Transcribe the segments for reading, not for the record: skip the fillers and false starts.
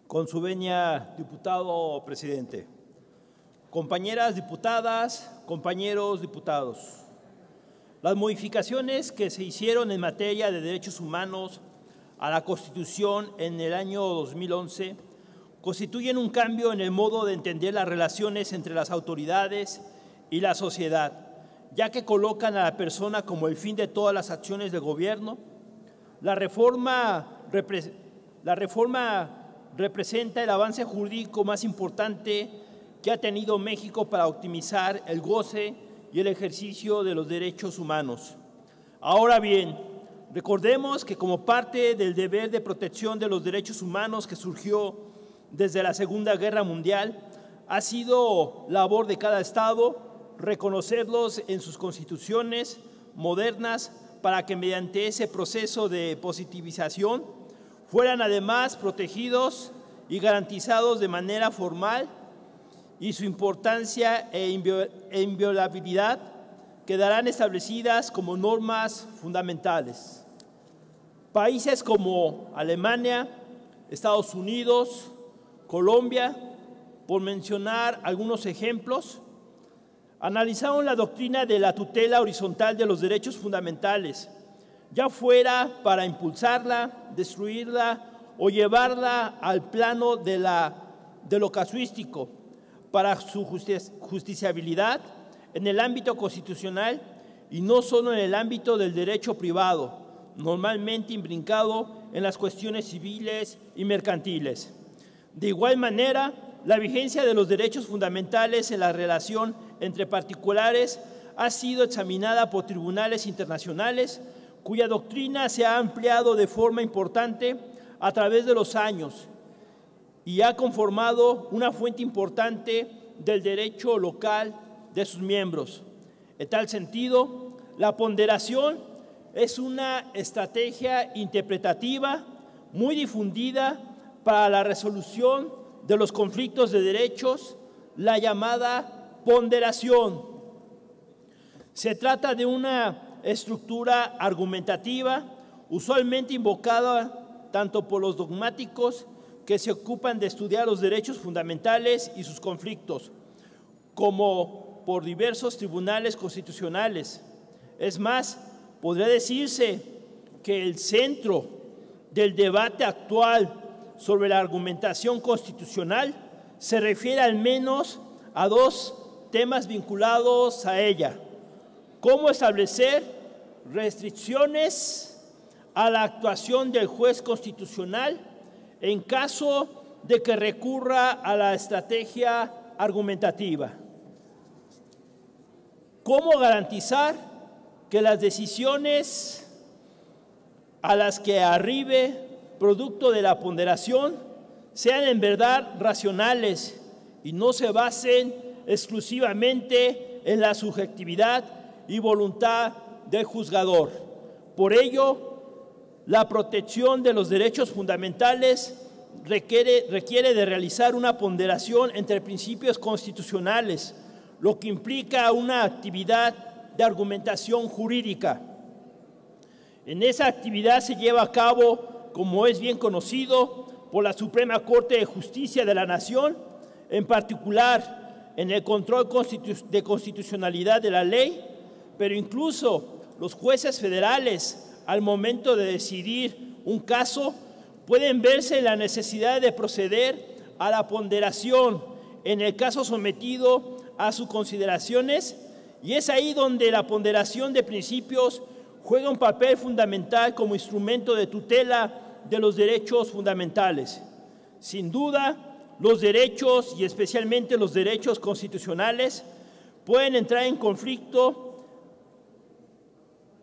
Con su venia, diputado presidente. Compañeras diputadas, compañeros diputados, las modificaciones que se hicieron en materia de derechos humanos a la Constitución en el año 2011 constituyen un cambio en el modo de entender las relaciones entre las autoridades y la sociedad, ya que colocan a la persona como el fin de todas las acciones del gobierno. La reforma representa el avance jurídico más importante que ha tenido México para optimizar el goce y el ejercicio de los derechos humanos. Ahora bien, recordemos que como parte del deber de protección de los derechos humanos que surgió desde la Segunda Guerra Mundial, ha sido labor de cada Estado reconocerlos en sus constituciones modernas para que mediante ese proceso de positivización fueran además protegidos y garantizados de manera formal, y su importancia e inviolabilidad quedarán establecidas como normas fundamentales. Países como Alemania, Estados Unidos, Colombia, por mencionar algunos ejemplos, analizaron la doctrina de la tutela horizontal de los derechos fundamentales, ya fuera para impulsarla, destruirla o llevarla al plano de lo casuístico, para su justiciabilidad en el ámbito constitucional y no solo en el ámbito del derecho privado, normalmente imbrincado en las cuestiones civiles y mercantiles. De igual manera, la vigencia de los derechos fundamentales en la relación entre particulares ha sido examinada por tribunales internacionales, cuya doctrina se ha ampliado de forma importante a través de los años y ha conformado una fuente importante del derecho local de sus miembros. En tal sentido, la ponderación es una estrategia interpretativa muy difundida para la resolución de los conflictos de derechos, la llamada ponderación. Se trata de una estructura argumentativa usualmente invocada tanto por los dogmáticos que se ocupan de estudiar los derechos fundamentales y sus conflictos, como por diversos tribunales constitucionales. Es más, podría decirse que el centro del debate actual sobre la argumentación constitucional se refiere al menos a dos temas vinculados a ella: cómo establecer restricciones a la actuación del juez constitucional en caso de que recurra a la estrategia argumentativa. ¿Cómo garantizar que las decisiones a las que arribe producto de la ponderación sean en verdad racionales y no se basen exclusivamente en la subjetividad y voluntad del juzgador? Por ello, la protección de los derechos fundamentales requiere de realizar una ponderación entre principios constitucionales, lo que implica una actividad de argumentación jurídica. En esa actividad se lleva a cabo, como es bien conocido, por la Suprema Corte de Justicia de la Nación, en particular en el control de constitucionalidad de la ley, pero incluso los jueces federales, al momento de decidir un caso, pueden verse en la necesidad de proceder a la ponderación en el caso sometido a sus consideraciones, y es ahí donde la ponderación de principios juega un papel fundamental como instrumento de tutela de los derechos fundamentales. Sin duda, los derechos, y especialmente los derechos constitucionales, pueden entrar en conflicto,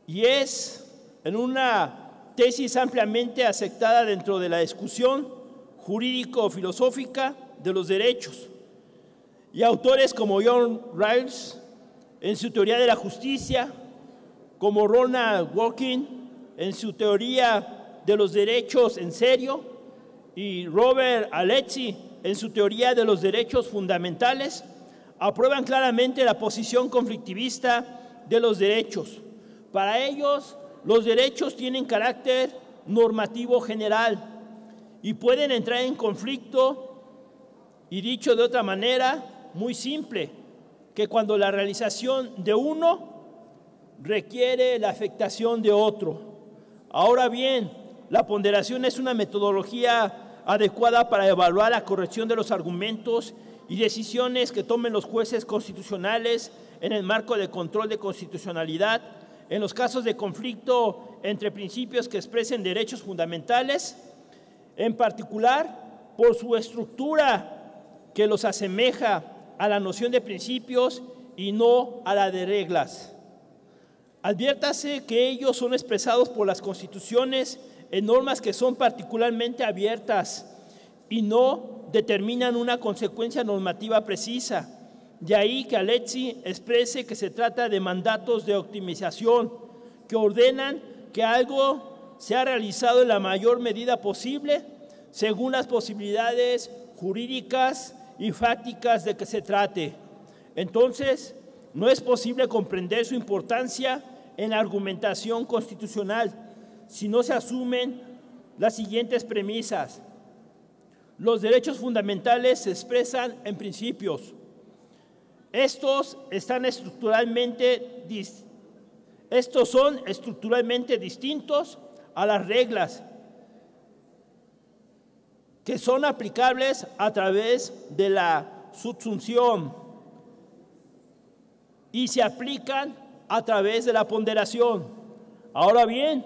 y es en una tesis ampliamente aceptada dentro de la discusión jurídico-filosófica de los derechos. Y autores como John Rawls, en su teoría de la justicia, como Ronald Dworkin, en su teoría de los derechos en serio, y Robert Alexy, en su teoría de los derechos fundamentales, aprueban claramente la posición conflictivista de los derechos. Para ellos, los derechos tienen carácter normativo general y pueden entrar en conflicto, y dicho de otra manera, muy simple, que cuando la realización de uno requiere la afectación de otro. Ahora bien, la ponderación es una metodología adecuada para evaluar la corrección de los argumentos y decisiones que tomen los jueces constitucionales en el marco de control de constitucionalidad, en los casos de conflicto entre principios que expresen derechos fundamentales, en particular por su estructura que los asemeja a la noción de principios y no a la de reglas. Adviértase que ellos son expresados por las constituciones en normas que son particularmente abiertas y no determinan una consecuencia normativa precisa. De ahí que Alexi exprese que se trata de mandatos de optimización que ordenan que algo sea realizado en la mayor medida posible según las posibilidades jurídicas y fácticas de que se trate. Entonces, no es posible comprender su importancia en la argumentación constitucional si no se asumen las siguientes premisas. Los derechos fundamentales se expresan en principios. Estos son estructuralmente distintos a las reglas, que son aplicables a través de la subsunción y se aplican a través de la ponderación. Ahora bien,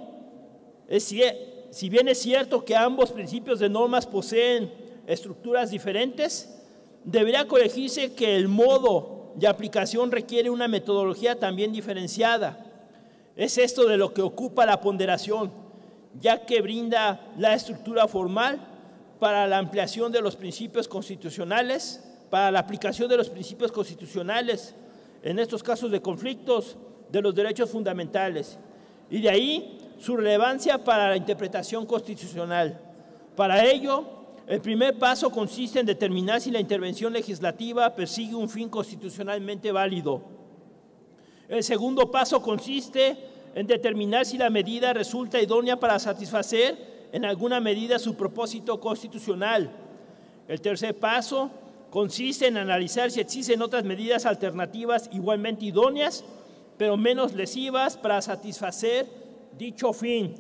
si bien es cierto que ambos principios de normas poseen estructuras diferentes, debería corregirse que el modo de aplicación requiere una metodología también diferenciada. Es esto de lo que ocupa la ponderación, ya que brinda la estructura formal para la ampliación de los principios constitucionales, para la aplicación de los principios constitucionales en estos casos de conflictos de los derechos fundamentales, y de ahí su relevancia para la interpretación constitucional. Para ello, el primer paso consiste en determinar si la intervención legislativa persigue un fin constitucionalmente válido. El segundo paso consiste en determinar si la medida resulta idónea para satisfacer en alguna medida su propósito constitucional. El tercer paso consiste en analizar si existen otras medidas alternativas igualmente idóneas, pero menos lesivas para satisfacer dicho fin.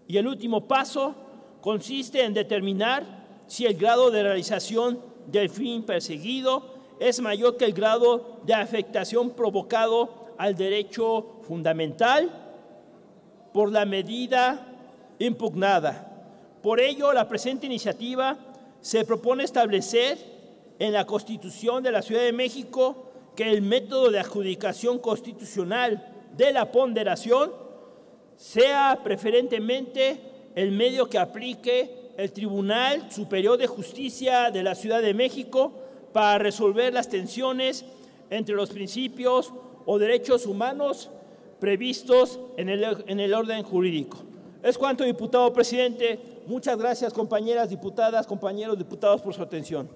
Y el último paso consiste en determinar si el grado de realización del fin perseguido es mayor que el grado de afectación provocado al derecho fundamental por la medida impugnada. Por ello, la presente iniciativa se propone establecer en la Constitución de la Ciudad de México que el método de adjudicación constitucional de la ponderación sea preferentemente el medio que aplique el Tribunal Superior de Justicia de la Ciudad de México para resolver las tensiones entre los principios o derechos humanos previstos en el orden jurídico. Es cuanto, diputado presidente. Muchas gracias, compañeras diputadas, compañeros diputados, por su atención.